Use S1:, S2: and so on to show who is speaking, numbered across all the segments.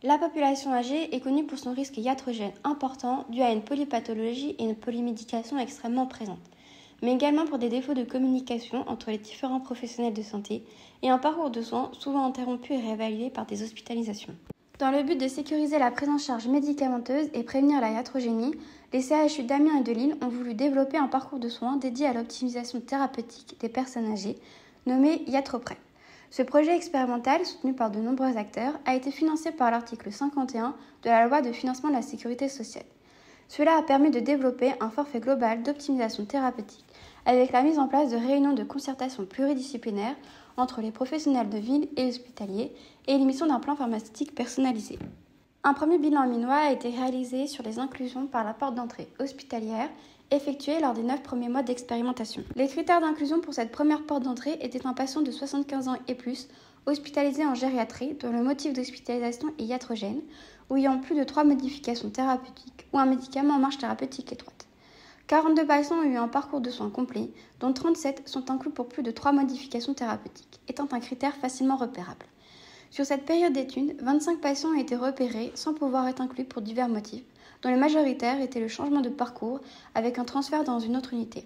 S1: La population âgée est connue pour son risque iatrogène important dû à une polypathologie et une polymédication extrêmement présente, mais également pour des défauts de communication entre les différents professionnels de santé et un parcours de soins souvent interrompu et réévalué par des hospitalisations. Dans le but de sécuriser la prise en charge médicamenteuse et prévenir la iatrogénie, les CHU d'Amiens et de Lille ont voulu développer un parcours de soins dédié à l'optimisation thérapeutique des personnes âgées, nommé IatroPrev. Ce projet expérimental, soutenu par de nombreux acteurs, a été financé par l'article 51 de la loi de financement de la sécurité sociale. Cela a permis de développer un forfait global d'optimisation thérapeutique avec la mise en place de réunions de concertation pluridisciplinaires entre les professionnels de ville et hospitaliers et l'émission d'un plan pharmaceutique personnalisé. Un premier bilan minois a été réalisé sur les inclusions par la porte d'entrée hospitalière effectuée lors des 9 premiers mois d'expérimentation. Les critères d'inclusion pour cette première porte d'entrée étaient un patient de 75 ans et plus, hospitalisé en gériatrie, dont le motif d'hospitalisation est iatrogène, ou ayant plus de 3 modifications thérapeutiques ou un médicament en marche thérapeutique étroite. 42 patients ont eu un parcours de soins complet, dont 37 sont inclus pour plus de 3 modifications thérapeutiques, étant un critère facilement repérable. Sur cette période d'études, 25 patients ont été repérés sans pouvoir être inclus pour divers motifs, dont le majoritaire était le changement de parcours avec un transfert dans une autre unité.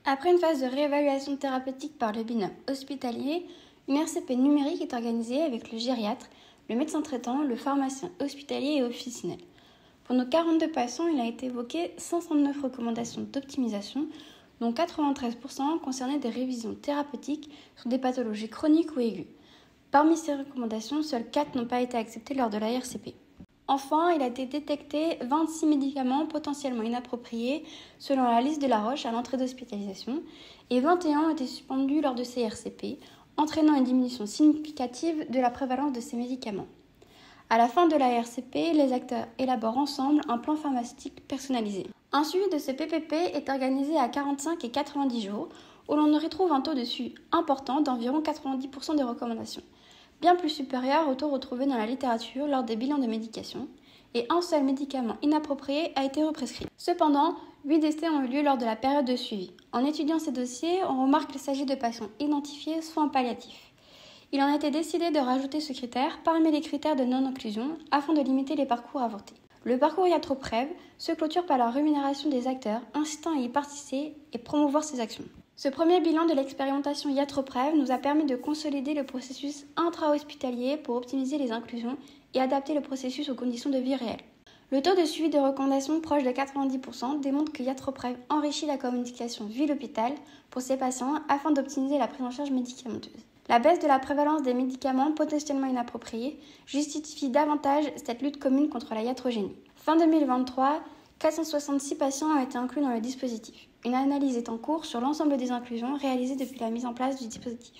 S1: Après une phase de réévaluation thérapeutique par le binôme hospitalier, une RCP numérique est organisée avec le gériatre, le médecin traitant, le pharmacien hospitalier et officinal. Pour nos 42 patients, il a été évoqué 509 recommandations d'optimisation, dont 93% concernaient des révisions thérapeutiques sur des pathologies chroniques ou aiguës. Parmi ces recommandations, seules 4 n'ont pas été acceptées lors de la RCP. Enfin, il a été détecté 26 médicaments potentiellement inappropriés selon la liste de la Roche à l'entrée d'hospitalisation et 21 ont été suspendus lors de ces RCP, entraînant une diminution significative de la prévalence de ces médicaments. À la fin de la RCP, les acteurs élaborent ensemble un plan pharmaceutique personnalisé. Un suivi de ce PPP est organisé à 45 et 90 jours, où l'on y retrouve un taux de suivi important d'environ 90% des recommandations, bien plus supérieur au taux retrouvé dans la littérature lors des bilans de médication, et un seul médicament inapproprié a été represcrit. Cependant, 8 décès ont eu lieu lors de la période de suivi. En étudiant ces dossiers, on remarque qu'il s'agit de patients identifiés soins palliatifs. Il en a été décidé de rajouter ce critère parmi les critères de non-inclusion afin de limiter les parcours avortés. Le parcours IatroPrev se clôture par la rémunération des acteurs incitant à y participer et promouvoir ces actions. Ce premier bilan de l'expérimentation IatroPrev nous a permis de consolider le processus intra-hospitalier pour optimiser les inclusions et adapter le processus aux conditions de vie réelles. Le taux de suivi des recommandations proche de 90% démontre que IatroPrev enrichit la communication ville-hôpital pour ces patients afin d'optimiser la prise en charge médicamenteuse. La baisse de la prévalence des médicaments potentiellement inappropriés justifie davantage cette lutte commune contre la iatrogénie. Fin 2023, 466 patients ont été inclus dans le dispositif. Une analyse est en cours sur l'ensemble des inclusions réalisées depuis la mise en place du dispositif.